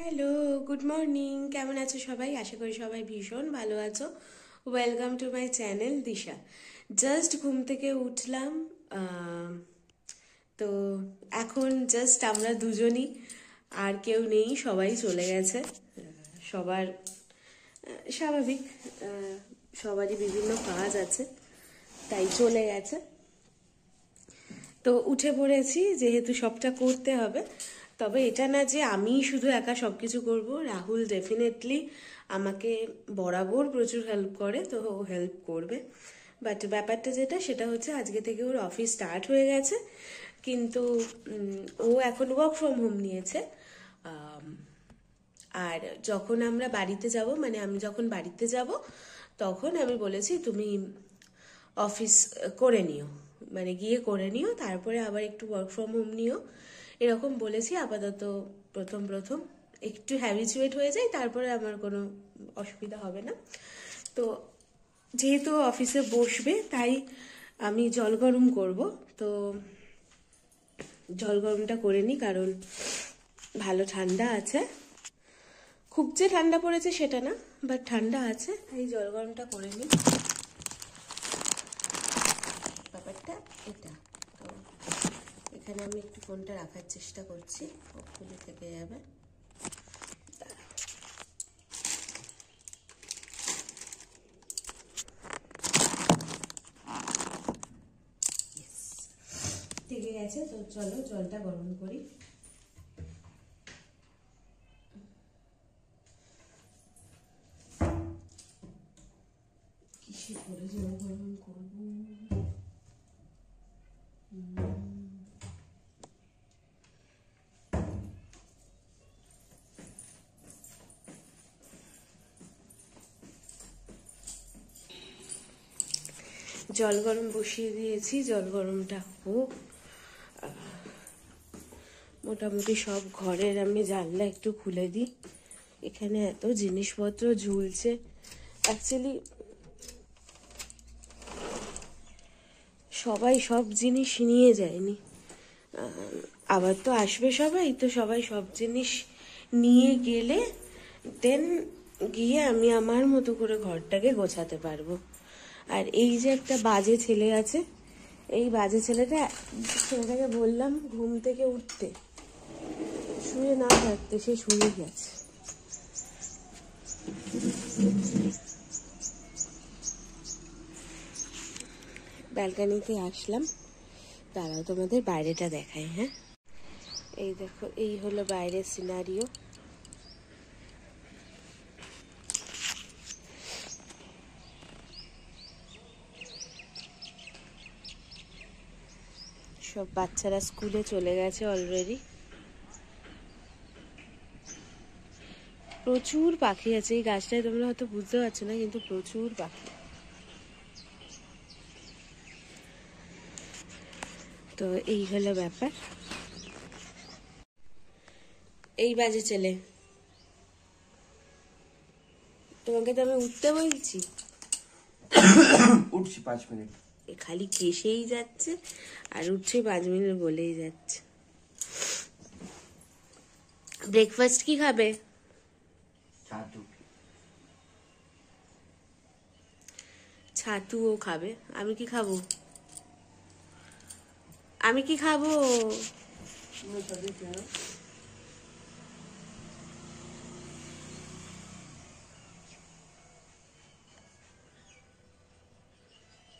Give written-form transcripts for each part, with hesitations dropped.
Hello, good morning. কেমন আছো সবাই? আশা করি সবাই ভীষণ ভালো আছো। Welcome to my channel Disha. Just ঘুম থেকে উঠলাম। তো এখন জাস্ট আমরা দুজনই, আর কেউ নেই, সবাই চলে গেছে। সবার স্বাভাবিক, সবারই বিভিন্ন কাজ আছে, তাই চলে গেছে। তো উঠে পড়েছি, যেহেতু সবটা করতে হবে। তবে এটা না যে আমি শুধু একা সব কিছু করবো, রাহুল ডেফিনেটলি আমাকে বরাবর প্রচুর হেল্প করে, তো ও হেল্প করবে। বাট ব্যাপারটা যেটা, সেটা হচ্ছে আজকে থেকে ওর অফিস স্টার্ট হয়ে গেছে, কিন্তু ও এখন ওয়ার্ক ফ্রম হোম নিয়েছে। আর যখন আমরা বাড়িতে যাব, মানে আমি যখন বাড়িতে যাব, তখন আমি বলেছি তুমি অফিস করে নিও, মানে গিয়ে করে নিও, তারপরে আবার একটু ওয়ার্ক ফ্রম হোম নিও, এরকম বলেছি। আপাতত প্রথম প্রথম একটু হ্যাবিচুয়েট হয়ে যায়, তারপরে আমার কোনো অসুবিধা হবে না। তো যেহেতু অফিসে বসবে, তাই আমি জল গরম করব। তো জল গরমটা করে নিই, কারণ ভালো ঠান্ডা আছে। খুব যে ঠান্ডা পড়েছে সেটা না, বাট ঠান্ডা আছে, তাই জল গরমটা করে নিই। ব্যাপারটা এটা। তো এখানে আমি একটু ফোনটা রাখার চেষ্টা করছি, খুলে থেকে যাবে। থেকে গেছে, তো চলো জলটা গরম করি। কিসে করে জল গরম করবো? জল গরম বসিয়ে দিয়েছি, জল গরমটা হোক। মোটামুটি সব ঘরের আমি জানলা একটু খুলে দিই। এখানে এত জিনিসপত্র ঝুলছে, অ্যাকচুয়ালি সবাই সব জিনিস নিয়ে যায়নি। আবার তো আসবে সবাই, তো সবাই সব জিনিস নিয়ে গেলে দেন গিয়ে আমি আমার মতো করে ঘরটাকে গোছাতে পারবো। আর এই যে একটা বাজে ছেলে আছে, এই বাজে ছেলেটাকে বললাম ঘুম থেকে উঠতে, শুয়ে না থাকতে, সে শুয়ে গেছে। ব্যালকানিতে আসলাম, তারাও তোমাদের বাইরেটা দেখায়। হ্যাঁ, এই দেখো, এই হলো বাইরের সিনারিও। সব বাচ্চারা স্কুলে চলে গেছে অলরেডি। প্রচুর পাখি আছে এই গাছটায়, তোমরা হয়তো বুঝতে পারছো না, কিন্তু প্রচুর পাখি। তো এই হলো ব্যাপার। এই বাজে ছেলে, তোমাকে তো আমি উঠতে বলছি। উঠছি 5 মিনিট। খালি কেসেই যাচ্ছে আর উঠছে 5 মিনিট বলেই যাচ্ছে। ব্রেকফাস্ট কি খাবে? ছাতুও খাবে। আমি কি খাবো? আমি কি খাবো?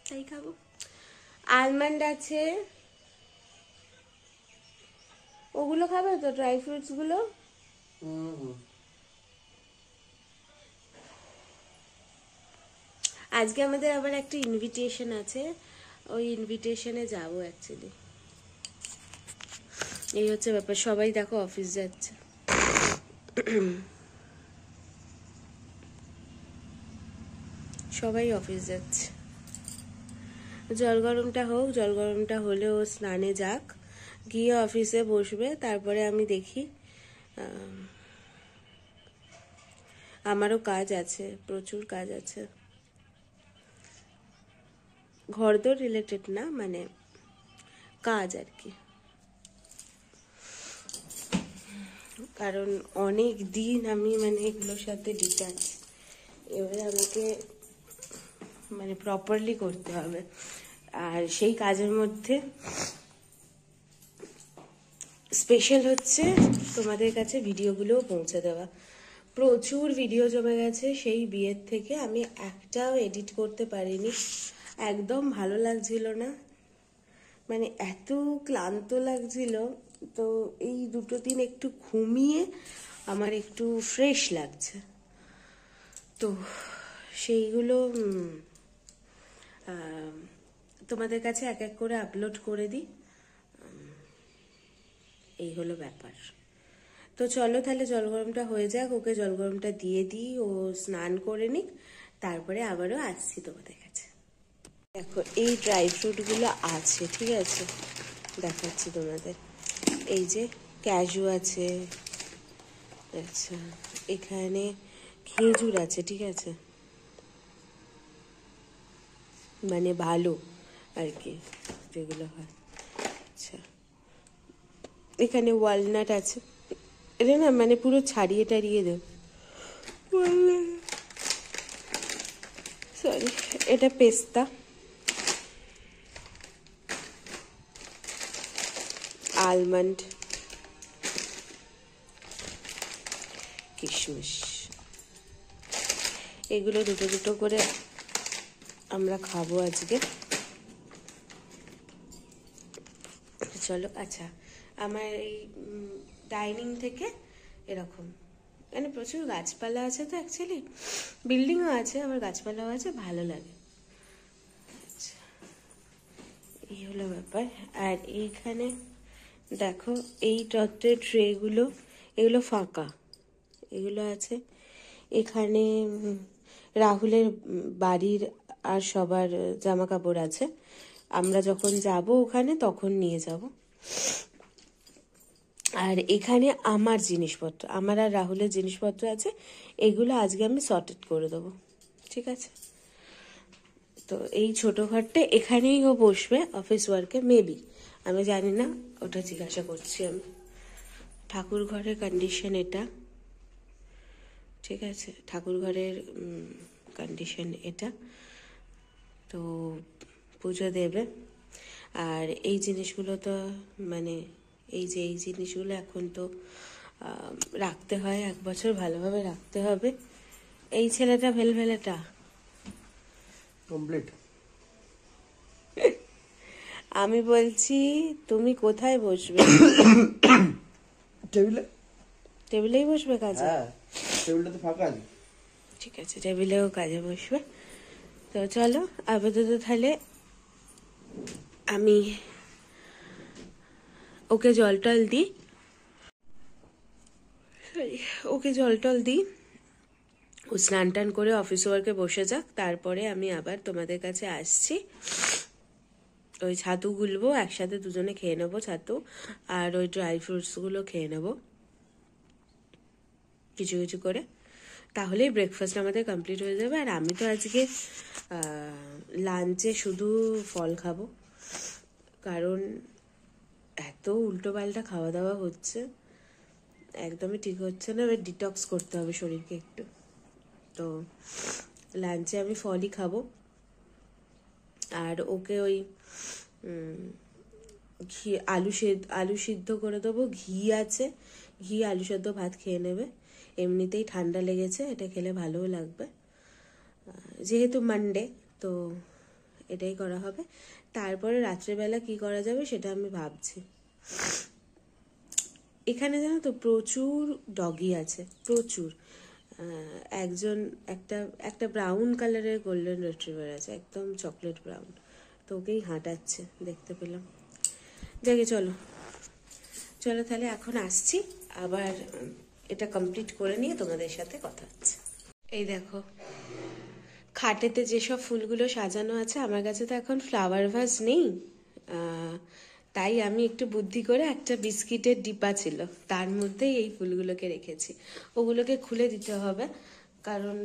তাই খাবো। আলমন্ড আছে, ওগুলো খাবে তো, ড্রাই ফ্রুটস গুলো। আজকে আমাদের আবার একটা ইনভিটেশন আছে, ওই ইনভিটেশনে যাবো অ্যাকচুয়ালি। এই হচ্ছে ব্যাপার, সবাই দেখো অফিস যাচ্ছে। সবাই অফিস যাচ্ছে। জল গরমটা হোক, জল গরমটা হলে ও স্নানে যাক, গিয়ে অফিসে বসবে, তারপরে আমি দেখি। আমারও কাজ আছে, প্রচুর কাজ আছে, ঘরদোর রিলেটেড না, মানে কাজ আর কি। কারণ অনেক দিন আমি মানে এগুলোর সাথে ডিটাচ। এবারে আমাকে মানে প্রপারলি করতে হবে, আর সেই কাজের মধ্যে স্পেশাল হচ্ছে তোমাদের কাছে ভিডিওগুলোও পৌঁছে দেওয়া। প্রচুর ভিডিও জমে গেছে সেই বিয়ের থেকে, আমি একটাও এডিট করতে পারিনি, একদম ভালো লাগছিল না, মানে এত ক্লান্ত লাগছিল। তো এই 2-3 একটু ঘুমিয়ে আমার একটু ফ্রেশ লাগছে, তো সেইগুলো তোমাদের কাছে এক এক করে আপলোড করে দিই, এই হলো ব্যাপার। তো চলো তাহলে জল গরমটা হয়ে যাক, ওকে জল গরমটা দিয়ে দিই, ও স্নান করে নিক, তারপরে আবারও আসছি তোমাদের কাছে। দেখো এই ড্রাই ফ্রুটগুলো আছে, ঠিক আছে, দেখাচ্ছি তোমাদের। এই যে ক্যাজু আছে, আচ্ছা এখানে খেজুর আছে, ঠিক আছে, মানে ভালো আর কি যেগুলো হয়। আচ্ছা এখানে ওয়ালনাট আছে, এটা না মানে পুরো ছাড়িয়ে টাড়িয়ে দেব, সরি, এটা পেস্তা, আলমন্ড, কিশমিশ, এগুলো দুটো দুটো করে আমরা খাবো আজকে। চলো, আচ্ছা আমার এই ডাইনিং থেকে এরকম মানে প্রচুর গাছপালা আছে, তো অ্যাকচুয়ালি বিল্ডিংও আছে আবার গাছপালাও আছে, ভালো লাগে। আচ্ছা এই হলো ব্যাপার। আর এইখানে দেখো এই ট্রের ট্রেগুলো, এগুলো ফাঁকা, এগুলো আছে। এখানে রাহুলের বাড়ির আর সবার জামা কাপড় আছে, আমরা যখন যাব ওখানে তখন নিয়ে যাব। আর এখানে আমার জিনিসপত্র, আমার আর রাহুলের জিনিসপত্র আছে, এগুলো আজকে আমি সর্টেড করে দেবো, ঠিক আছে। তো এই ছোটো ঘরটা, এখানেই ও বসবে অফিস ওয়ার্কে মেবি, আমি জানি না, ওটা জিজ্ঞাসা করছি আমি। ঠাকুর ঘরের কন্ডিশন এটা, ঠিক আছে, ঠাকুর ঘরের কন্ডিশন এটা। তো পুজো দেবে, আর এই জিনিসগুলো তো মানে এই যে এই জিনিসগুলো এখন তো রাখতে হয়, 1 বছর ভালোভাবে রাখতে হবে। এই ছেলেটা ভেলভেলেটা কমপ্লিট। আমি বলছি তুমি কোথায় বসবে? টেবিলে। টেবিলেই বসবে কাজে? হ্যাঁ, টেবিলটা তো ফাঁকা আছে। ঠিক আছে, টেবিলেও কাজে বসবে। তো চলো আপাতত তাহলে আমি ওকে জল টল দিই, ওকে জল টল দিই, ও স্নান টান করে অফিস ওয়ার্কে বসে যাক, তারপরে আমি আবার তোমাদের কাছে আসছি। ওই ছাতু গুলবো, একসাথে দুজনে খেয়ে নেবো ছাতু, আর ওই ড্রাই ফ্রুটসগুলো খেয়ে নেবো কিছু কিছু করে, তাহলেই ব্রেকফাস্ট আমাদের কমপ্লিট হয়ে যাবে। আর আমি তো আজকে লাঞ্চে শুধু ফল খাবো, কারণ এত উল্টোপাল্টা খাওয়া দাওয়া হচ্ছে, একদমই ঠিক হচ্ছে না, এবার ডিটক্স করতে হবে শরীরকে একটু। তো লাঞ্চে আমি ফলই খাবো, আর ওকে ওই ঘি আলু সিদ্ধ করে দেবো, ঘি আছে, ঘি আলু সেদ্ধ ভাত খেয়ে নেবে, এমনিতেই ঠান্ডা লেগেছে, এটা খেলে ভালোও লাগবে, যেহেতু মানডে তো এটাই করা হবে। তারপরে রাত্রেবেলা কি করা যাবে সেটা আমি ভাবছি। এখানে জানো তো প্রচুর ডগি আছে, প্রচুর। একটা ব্রাউন কালারের গোল্ডেন রিট্রিভার আছে, একদম চকলেট ব্রাউন, তো ওকেই হাঁটাচ্ছে দেখতে পেলাম। দেখে চলো চলো তাহলে এখন আসছি, আবার এটা কমপ্লিট করে নিয়ে তোমাদের সাথে কথা হচ্ছে। এই দেখো খাটেতে যেসব ফুলগুলো সাজানো আছে, আমার কাছে তো এখন ফ্লাওয়ার ভাস নেই, তাই আমি একটু বুদ্ধি করে একটা বিস্কিটের ডিব্বা ছিল, তার মধ্যেই এই ফুলগুলোকে রেখেছি। ওগুলোকে খুলে দিতে হবে, কারণ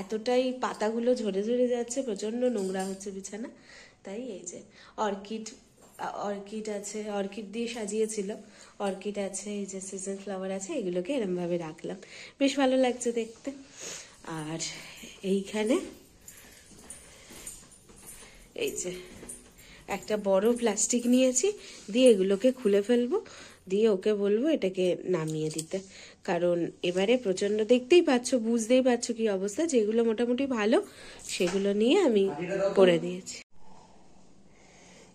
এতটাই পাতাগুলো ঝরে ঝরে যাচ্ছে, প্রচণ্ড নোংরা হচ্ছে বিছানা। তাই এই যে অর্কিড অর্কিড আছে, অর্কিড দিয়ে সাজিয়েছিল, অর্কিড আছে, এই যে সিজন ফ্লাওয়ার আছে, এগুলোকে এরমভাবে রাখলাম, বেশ ভালো লাগছে দেখতে। আর এইখানে এই যে একটা বড় প্লাস্টিক নিয়েছি, দিয়ে এগুলোকে খুলে ফেলবো, দিয়ে ওকে বলবো এটাকে নামিয়ে দিতে, কারণ এবারে প্রচন্ড, দেখতেই পাচ্ছ, বুঝতেই পারছো কি অবস্থা, যেগুলো মোটামুটি ভালো সেগুলো নিয়ে আমি করে দিয়েছি।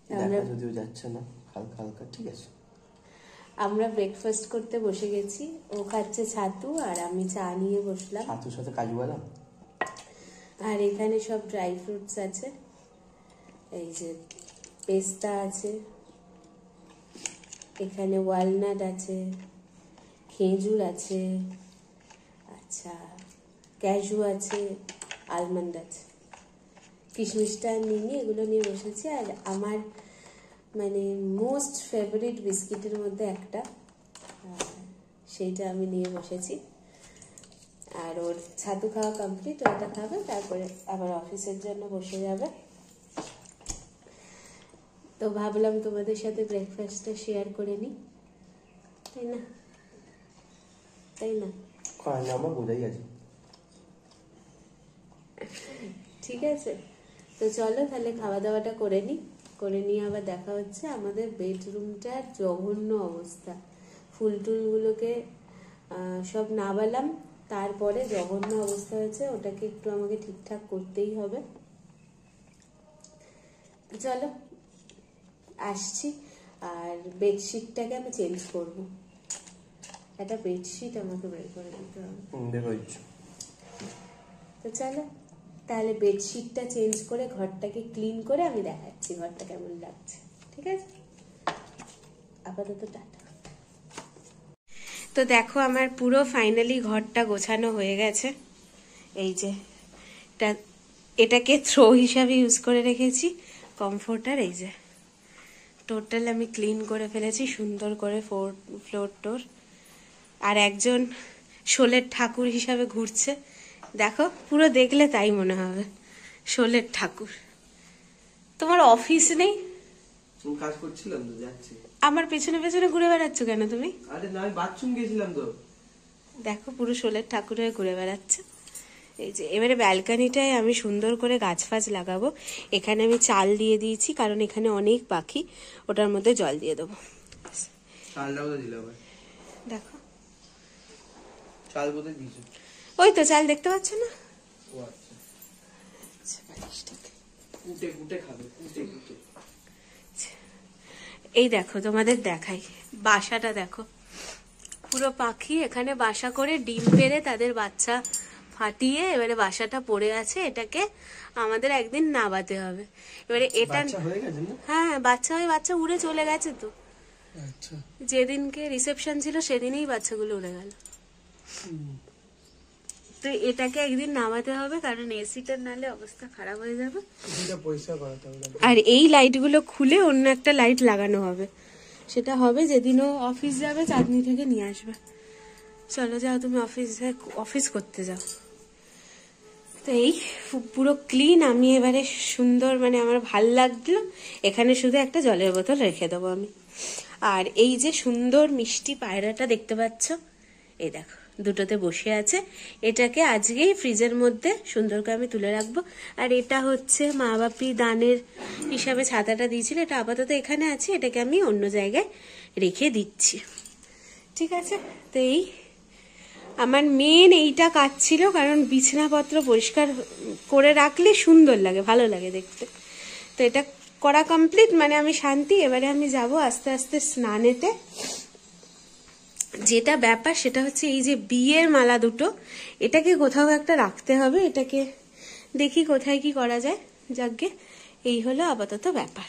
দেখা যদিও যাচ্ছে না, হালকা হালকা, ঠিক আছে। আমরা ব্রেকফাস্ট করতে বসে গেছি, ও খাচ্ছে ছাতু আর আমি চা নিয়ে বসলাম। ছাতুর সাথে কাজু বাদাম, আর এখানে সব ড্রাই ফ্রুটস আছে, এই যে পেস্তা আছে, এখানে ওয়ালনাট আছে, খেজুর আছে, আচ্ছা ক্যাশু আছে, আলমন্ড আছে। কিশমিশটা নিয়ে এগুলো নিয়ে বসেছি। আর আমার মানে মোস্ট ফেভারিট বিস্কিটের মধ্যে একটা, সেইটা আমি নিয়ে বসেছি। আর ওর ছাতু খাওয়া কমপ্লিট, ওটা খাবে, তারপরে আবার অফিসের জন্য বসে যাবে। তো ভাবলাম তোমাদের সাথে ব্রেকফাস্টটা শেয়ার করে নিই, তাই না? তাই না? আমার বোঝাই আছে। ঠিক আছে, তো চলো তাহলে খাওয়া দাওয়াটা করে নিই, করে নিয়ে আবার দেখা হচ্ছে। আমাদের বেডরুমটার জঘন্য অবস্থা, ফুল টুলগুলোকে সব নাবালাম, তারপরে জঘন্য অবস্থা হয়েছে, ওটাকে একটু আমাকে ঠিকঠাক করতেই হবে। চলো আসছি। আর বেডশিটটাকে আমি চেঞ্জ করব, একটা বেডশিট আমাকে বের করে দিতে হবে। তো চলো তাহলে বেডশিটটা চেঞ্জ করে ঘরটাকে ক্লিন করে আমি দেখাচ্ছি ঘরটা কেমন লাগছে, ঠিক আছে? আপাতত টাটা। তো দেখো আমার পুরো ফাইনালি ঘরটা গোছানো হয়ে গেছে। এই যে এটাকে থ্রো হিসাবে ইউজ করে রেখেছি, কমফোর্টার। এই যে টোটাল আমি ক্লিন করে ফেলেছি সুন্দর করে, ফ্লোর টোর। আর একজন শোলের ঠাকুর হিসাবে ঘুরছে, দেখো পুরো দেখলে তাই মনে হবে শোলের ঠাকুর। তোমার অফিস নেই? কাজ করছিলাম তো, যাচ্ছি। আমার পেছনে পেছনে ঘুরে বেড়াচ্ছ কেন তুমি? আরে না, আমি বাথরুম গেছিলাম তো। দেখো পুরো শোলের ঠাকুর হয়ে ঘুরে বেড়াচ্ছে। এই যে এবারে ব্যালকনিটায় আমি সুন্দর করে গাছ ফাছ লাগাবো। এখানে আমি চাল দিয়ে দিয়েছি, কারণ এখানে অনেক পাখি, ওটার মধ্যে জল দিয়ে দেবো। চালটাও তো দিলাম। দেখো চাল কোথায় দিয়েছো? ওই তো চাল, দেখতে পাচ্ছ না? ও আচ্ছা, কুটে কুটে খাবে, কুটে কুটে। এই দেখো তোমাদের দেখাই, বাসাটা দেখো, পুরো পাখি এখানে বাসা করে ডিম পেড়ে তাদের বাচ্চা ফাটিয়ে এবারে বাসাটা পড়ে আছে। এটাকে আমাদের একদিন নাবাতে হবে। এবারে এটা হ্যাঁ বাচ্চা হয়ে বাচ্চা উড়ে চলে গেছে তো। আচ্ছা, যেদিনকে রিসেপশন ছিল সেদিনই বাচ্চাগুলো উড়ে গেল। তো এটাকে একদিন নামাতে হবে, কারণ এসিটার নালে অবস্থা খারাপ হয়ে যাবে। আর এই লাইটগুলো খুলে অন্য একটা লাইট লাগানো হবে, সেটা হবে যেদিন ও অফিস যাবে, চাঁদনি থেকে নিয়ে আসবে। চলো যাও তুমি অফিস করতে যাও। তো এই পুরো ক্লিন আমি এবারে সুন্দর, মানে আমার ভাল লাগলো। এখানে শুধু একটা জলের বোতল রেখে দেবো আমি। আর এই যে সুন্দর মিষ্টি পায়রাটা দেখতে পাচ্ছ, এই দেখো দুটোতে বসে আছে, এটাকে আজকেই ফ্রিজের মধ্যে সুন্দর করে আমি তুলে রাখবো। আর এটা হচ্ছে মা বাপি দানের হিসাবে ছাতাটা দিয়েছিল, এটা আপাতত এখানে আছে, এটাকে আমি অন্য জায়গায় রেখে দিচ্ছি, ঠিক আছে? তো এই আমার মেন এইটা কাজ ছিল, কারণ বিছানাপত্র পরিষ্কার করে রাখলে সুন্দর লাগে, ভালো লাগে দেখতে। তো এটা করা কমপ্লিট, মানে আমি শান্তি। এবারে আমি যাব আস্তে আস্তে স্নানেতে। যেটা ব্যাপার সেটা হচ্ছে এই যে বিয়ের মালা দুটো, এটাকে কোথাও একটা রাখতে হবে, এটাকে দেখি কোথায় কি করা যায়। যাকগে, এই হলো আপাতত ব্যাপার।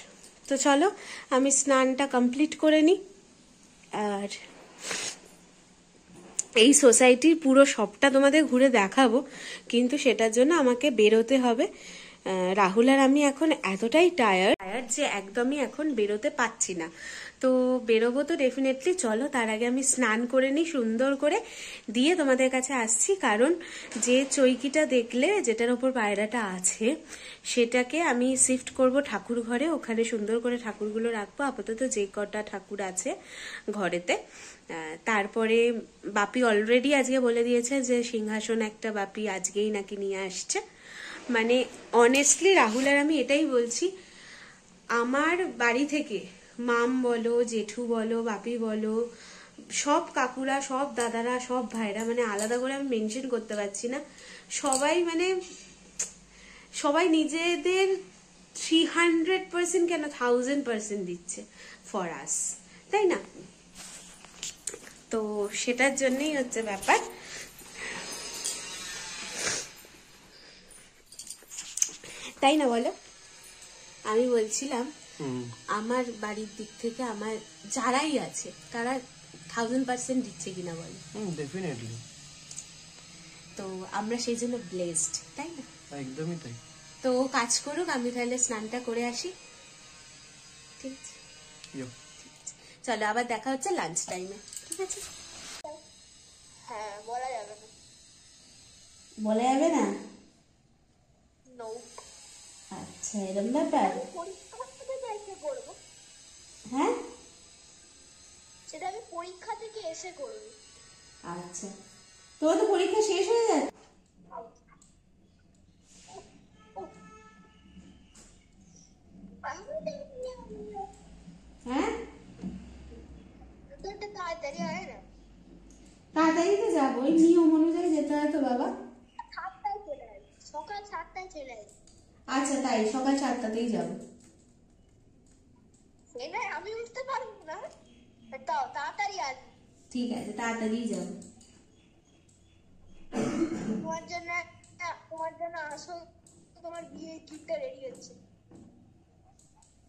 তো চলো আমি স্নানটা কমপ্লিট করে নিই। আর এই সোসাইটির পুরো সবটা তোমাদের ঘুরে দেখাবো, কিন্তু সেটার জন্য আমাকে বেরোতে হবে। রাহুল আর আমি এখন এতটাই টায়ার্ড যে একদমই এখন বেরোতে পাচ্ছি না। তো বেরোবো তো ডেফিনেটলি, চলো তার আগে আমি স্নান করে নিই সুন্দর করে, দিয়ে তোমাদের কাছে আসছি। কারণ যে চৈকিটা দেখলে যেটার ওপর পায়রাটা আছে সেটাকে আমি শিফট করব ঠাকুর ঘরে, ওখানে সুন্দর করে ঠাকুরগুলো রাখবো। আপাতত যে কটা ঠাকুর আছে ঘরেতে, তারপরে বাপি অলরেডি আজকে বলে দিয়েছে যে সিংহাসন একটা বাপি আজকেই নাকি নিয়ে আসছে। মানে অনেস্টলি রাহুল আর আমি এটাই বলছি, আমার বাড়ি থেকে মাম বলো, জেঠু বলো, বাপি বলো, সব কাকুরা, সব দাদারা, সব ভাইরা, মানে আলাদা করে আমি মেনশন করতে পারছি না, সবাই মানে সবাই নিজেদের 300% কেন 1000% দিচ্ছে ফর আস, তাই না? তো সেটার জন্যই হচ্ছে ব্যাপার। তাই না বলো? আমি বলছিলাম আমার বাড়ির দিক থেকে আমার যারাই আছে তারা 1000% দিচ্ছে কিনা বলো? ডেফিনেটলি। তো আমরা সেই জন্য ব্লেসড, তাই না? একদমই তাই। তো কাজ করুক, আমি তাহলে স্নানটা করে আসি, ঠিক আছে? চলো আবার দেখা হচ্ছে লাঞ্চ টাইমে, ঠিক আছে? হ্যাঁ, বলা যাবে না। বলা যাবে না? নো। আচ্ছা, এরকম ব্যাপার। পরীক্ষা থেকে এসে করবো। হ্যাঁ, সেটা আমি পরীক্ষা থেকে এসে করবো। আচ্ছা, তোমার তো পরীক্ষা শেষ হয়ে যাচ্ছে। হ্যাঁ, তাড়াতাড়ি হয় না? তাড়াতাড়ি তো যাবো, ওই নিয়ম অনুযায়ী যেতে হয় তো বাবা। 7টায় চলে আসি, সকাল 7টায় চলে আসি। আচ্ছা, তাই সকাল 7টাতেই যাবো। সে নয় আমি উঠতে পারবো না, তাও তাড়াতাড়ি আসবো। ঠিক আছে, তাড়াতাড়ি যাবো। তোমার জন্য আসল তোমার বিয়ের গিফটটা রেডি হচ্ছে।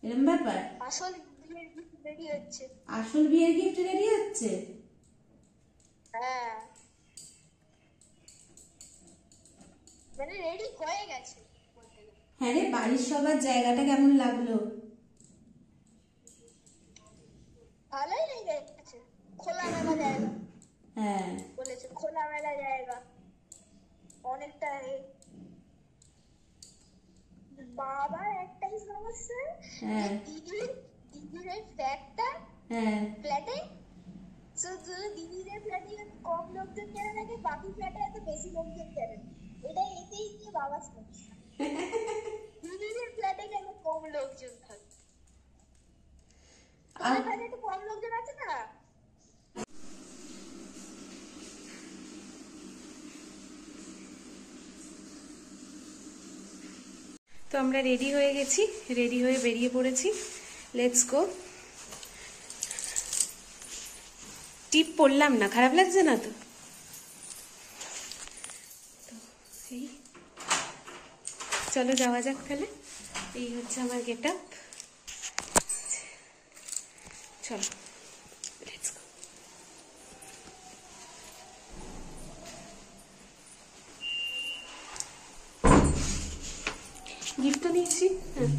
এরকম ব্যাপার? আসল বিয়ের গিফট রেডি হচ্ছে। আসল বিয়ের গিফট রেডি হচ্ছে? হ্যাঁ, মানে রেডি হয়ে গেছে। হ্যাঁ রে, বাড়ির সবার জায়গাটা কেমন লাগলো? ভালোই লেগেছে, খোলামেলা জায়গা। হ্যাঁ বলেছে খোলামেলা জায়গা, অনেকটা। বাবার একটাই সমস্যা, হ্যাঁ দিদির এই ফ্ল্যাটটা, হ্যাঁ ফ্ল্যাটে দিদিদের ফ্ল্যাটে কম লোকজন কেন থাকে, বাকি ফ্ল্যাটে এত বেশি লোকজন কেন, এতেই নিয়ে বাবার সমস্যা। দিদিদের ফ্ল্যাটে কেন কম লোকজন থাকে? আমার ফ্ল্যাটে একটু কম লোকজন আছে না। তো আমরা রেডি হয়ে গেছি, রেডি হয়ে বেরিয়ে পড়েছি। Let's go. টিপ পড়লাম না, খারাপ লাগছে না তো? এই চলো যাওয়া যাক তাহলে। এই হচ্ছে আমার গেট আপ, চলো লেটস গো। গিফট তো নিয়েছি। হ্যাঁ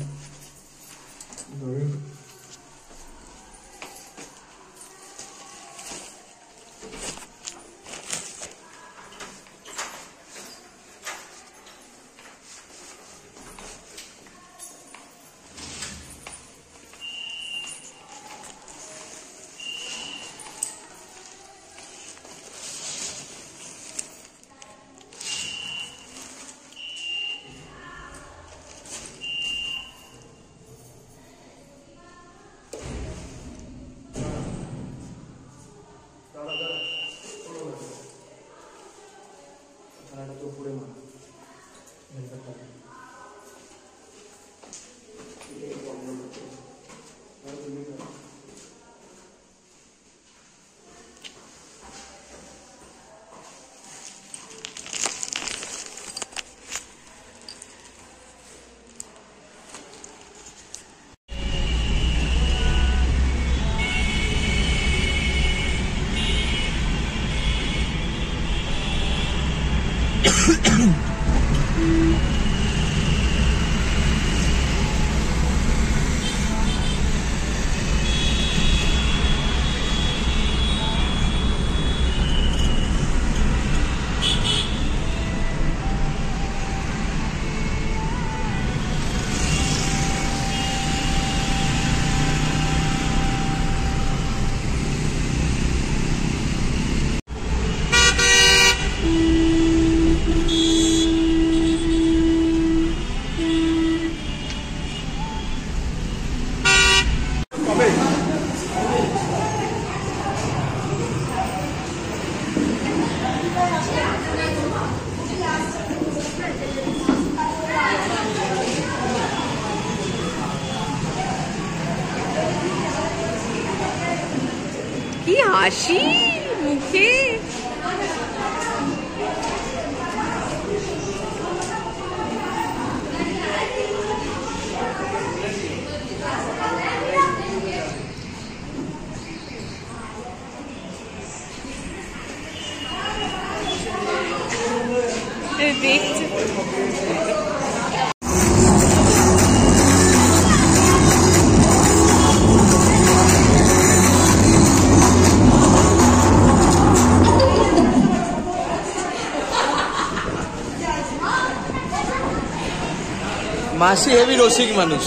কি হাসি মুখে। দেখছে মাসি হেবি রসিক মানুষ।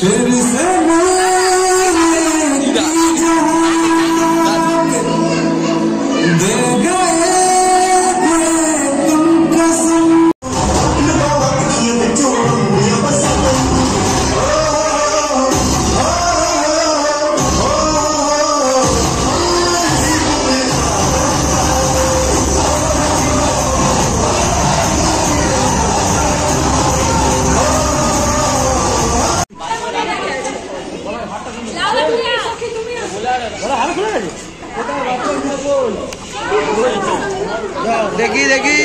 দেখি দেখি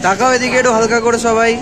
তাকাও এদিকে একটু হালকা করে সবাই।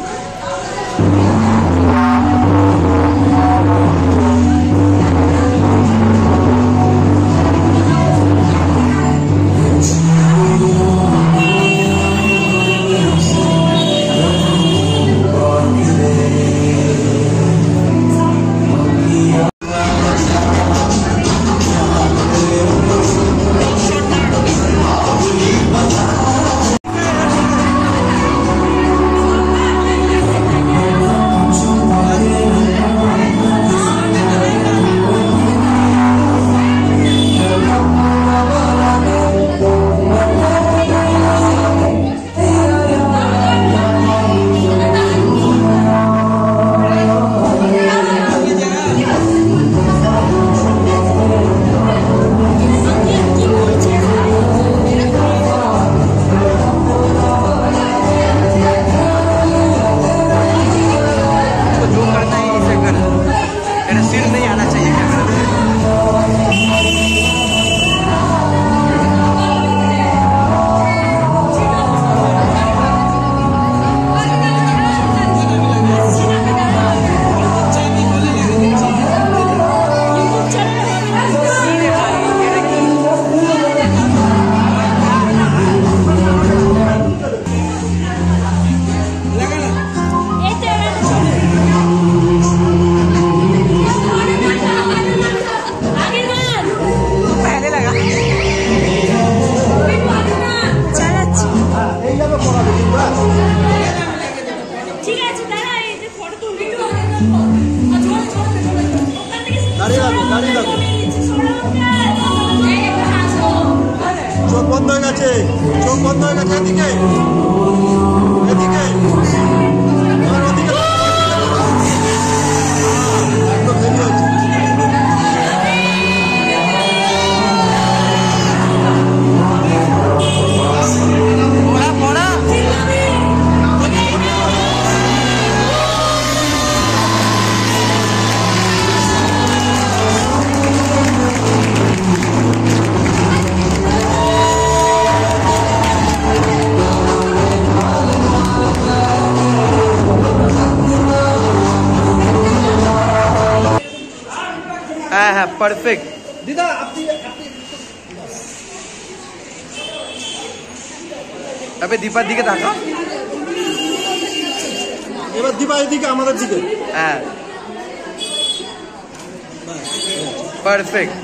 চোখ বন্ধ হয়ে গেছে, চোখ বন্ধ হয়ে গেছে। এদিকে এদিকে একদম দেরি হচ্ছে। হ্যাঁ হ্যাঁ পারফেক্ট। দিদা আপনি তবে দীপার দিকে তাকা। এবার দীপা এদিকে আমাদের দিকে। হ্যাঁ পারফেক্ট।